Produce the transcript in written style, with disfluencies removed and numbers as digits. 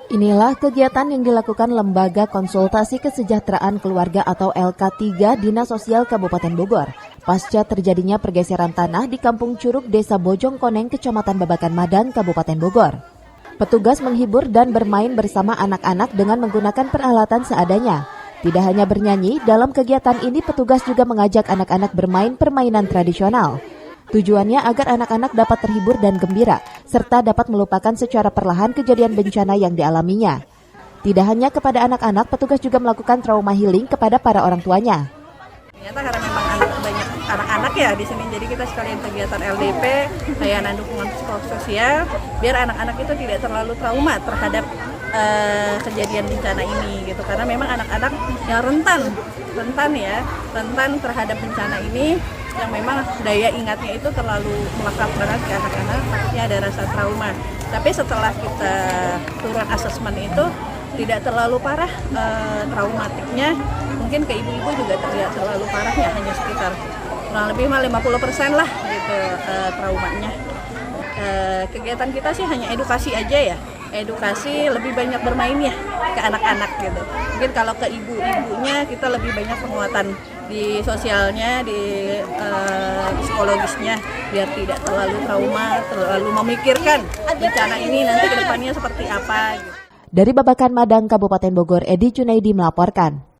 Inilah kegiatan yang dilakukan Lembaga Konsultasi Kesejahteraan Keluarga atau LK3 Dinas Sosial Kabupaten Bogor pasca terjadinya pergeseran tanah di Kampung Curug, Desa Bojongkoneng, Kecamatan Babakan Madang, Kabupaten Bogor. Petugas menghibur dan bermain bersama anak-anak dengan menggunakan peralatan seadanya. Tidak hanya bernyanyi, dalam kegiatan ini petugas juga mengajak anak-anak bermain permainan tradisional. Tujuannya agar anak-anak dapat terhibur dan gembira, serta dapat melupakan secara perlahan kejadian bencana yang dialaminya. Tidak hanya kepada anak-anak, petugas juga melakukan trauma healing kepada para orang tuanya. Ternyata karena memang banyak anak-anak ya di sini, jadi kita sekalian kegiatan LDP, layanan dukungan psikososial, biar anak-anak itu tidak terlalu trauma terhadap kejadian bencana ini gitu. Karena memang anak-anak yang rentan terhadap bencana ini, yang memang daya ingatnya itu terlalu melekat banget ke anak-anak, takutnya ada rasa trauma. Tapi setelah kita turun asesmen itu tidak terlalu parah traumatiknya, mungkin ke ibu-ibu juga tidak terlalu parahnya, hanya sekitar kurang lebih 50% lah gitu traumanya. Kegiatan kita sih hanya edukasi aja ya, edukasi lebih banyak bermain ya ke anak-anak gitu. Mungkin kalau ke ibu-ibunya kita lebih banyak penguatan di sosialnya, di psikologisnya, biar tidak terlalu trauma, terlalu memikirkan bencana ini nanti ke depannya seperti apa gitu. Dari Babakan Madang, Kabupaten Bogor, Edi Junaidi melaporkan.